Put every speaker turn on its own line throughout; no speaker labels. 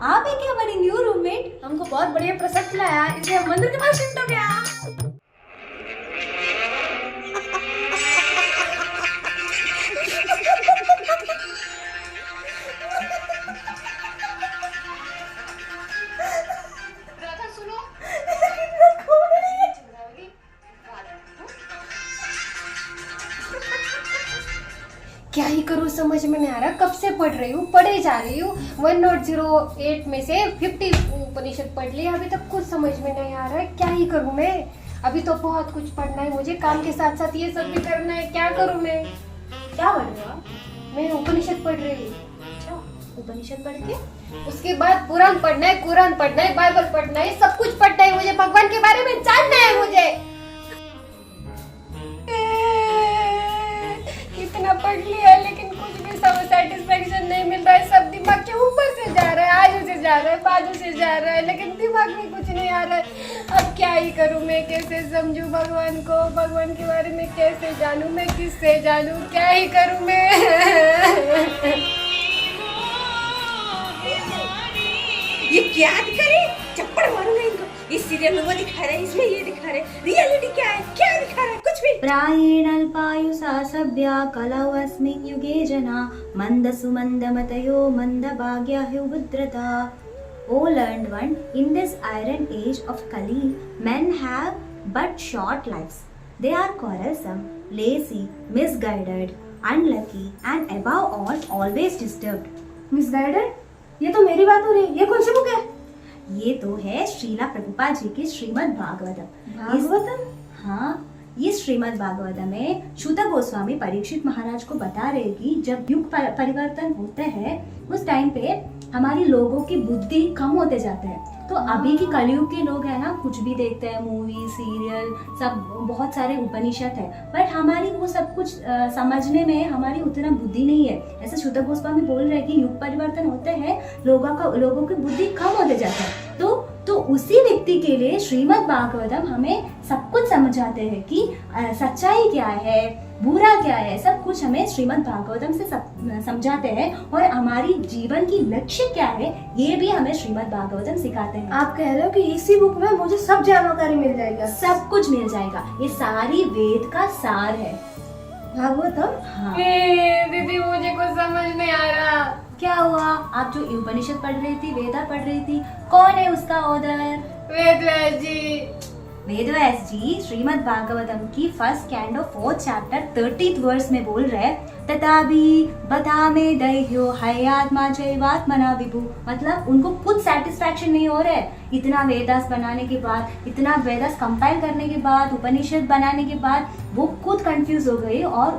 आप है क्या हमारी न्यू रूममेट?
हमको बहुत बढ़िया प्रसाद खिलाया, इसलिए हम मंदिर के पास शिफ्ट हो गया।
क्या ही करूँ समझ में नहीं आ रहा। कब से पढ़ रही हूँ, पढ़े जा रही हूँ। 1008 में से 50 उपनिषद पढ़ लिया, अभी तक कुछ समझ में नहीं आ रहा है। क्या ही करूँ मैं? अभी तो बहुत कुछ पढ़ना है मुझे, काम के साथ साथ ये सब भी करना है। क्या करूँ मैं?
क्या पढ़ रहे हो आप?
मैं उपनिषद पढ़ रही हूँ।
अच्छा, उपनिषद पढ़ के
उसके बाद पुराण पढ़ना है, कुरान पढ़ना है, बाइबल पढ़ना है, सब कुछ पढ़ना है मुझे। भगवान के बारे में जानना है मुझे। इतना पढ़ लिया है लेकिन कुछ भी सेटिस्फेक्शन नहीं मिल रहा है। सब दिमाग के ऊपर से जा रहा है, आजू से जा रहा है, बाजू से जा रहा है, लेकिन दिमाग में कुछ नहीं आ रहा है। अब क्या ही करूं मैं? कैसे समझूं भगवान को? भगवान के बारे में कैसे जानूं मैं? किससे जानूं? क्या ही करूं मैं?
ये क्या दिखा रहे? चप्पड़ मारूंगा इनको। इस सीरियल में वो दिखा रहे, इसमें ये दिखा रहे। रियलिटी क्या है? क्या दिखा रहा है? कुछ भी।
प्रायेणाल्पायुषा सभ्या कलौ अस्मिन् युगे जना मन्दसुमन्दमतयो मन्दभाग्या ह्युभद्रता. O learned one, in this iron age of Kali, men have but short lives. They are quarrelsome, lazy, misguided, unlucky, and above all, always disturbed.
Misguided? ये तो मेरी बात हो रही है। ये कौन सी बुक है?
ये तो है श्रीला प्रभुपाद जी की श्रीमद् भागवतम।
भागवतम?
हाँ, ये श्रीमद् भागवतम में शुत गोस्वामी परीक्षित महाराज को बता रहे कि जब युग परिवर्तन होते हैं उस टाइम पे हमारी लोगों की बुद्धि कम होते जाते हैं। तो अभी की कलयुग के लोग है ना, कुछ भी देखते हैं, मूवी सीरियल सब, बहुत सारे उपनिषद है, बट हमारी वो सब कुछ समझने में हमारी उतना बुद्धि नहीं है। ऐसे शुत गोस्वामी बोल रहे हैं कि युग परिवर्तन होते हैं, लोगों की बुद्धि कम होते जाता है। तो उसी व्यक्ति के लिए श्रीमद् भागवतम हमें सब कुछ समझाते हैं कि सच्चाई क्या है, बुरा क्या है, सब कुछ हमें श्रीमद् भागवतम से समझाते हैं। और हमारी जीवन की लक्ष्य क्या है ये भी हमें श्रीमद् भागवतम सिखाते हैं।
आप कह रहे हो कि इसी बुक में मुझे सब जानकारी मिल जाएगा?
सब कुछ मिल जाएगा। ये सारी वेद का सार है
भागवतम?
हाँ।
दीदी मुझे कुछ समझ नहीं आ रहा।
क्या हुआ? आप जो उपनिषद पढ़ रही थी, वेदा पढ़ रही थी, कौन है उसका ऑथर?
वेदव्यास जी।
वेदव्यास जी श्रीमद् भागवतम की first can do 4th chapter 30th verse में बोल रहे हैं, तथापि बधामे दैह्यो हयात्मा चैवात्मना विभु। मतलब उनको खुद सेटिस्फैक्शन नहीं हो रहा है। इतना वेदास बनाने के बाद, इतना वेदास कंपाइल करने के बाद, उपनिषद बनाने के बाद वो खुद कंफ्यूज हो गई और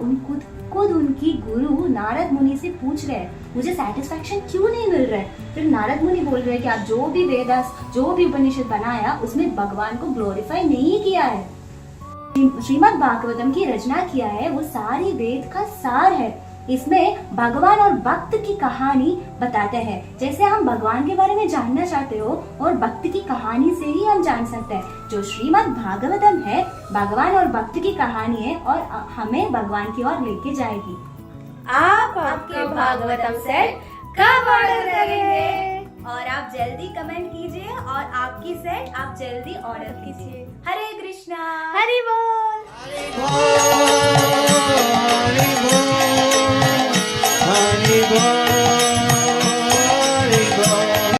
खुद उनकी गुरु नारद मुनि से पूछ रहे हैं मुझे सेटिस्फैक्शन क्यों नहीं मिल रहा है। फिर नारद मुनि बोल रहे हैं कि आप जो भी वेदास, जो भी उपनिषद बनाया उसमें भगवान को ग्लोरीफाई नहीं किया है। श्रीमद् भागवतम की रचना किया है वो सारी वेद का सार है। इसमें भगवान और भक्त की कहानी बताते हैं। जैसे हम भगवान के बारे में जानना चाहते हो और भक्त की कहानी से ही हम जान सकते हैं। जो श्रीमद् भागवतम है भगवान और भक्त की कहानी है और हमें भगवान की ओर लेके जाएगी।
आप आपके भागवतम सेट कब ऑर्डर करेंगे?
और आप जल्दी कमेंट कीजिए और आपकी सेट आप जल्दी ऑर्डर कीजिए। हरे कृष्णा,
हरि बोल।
हरि बोल, हरि बोल।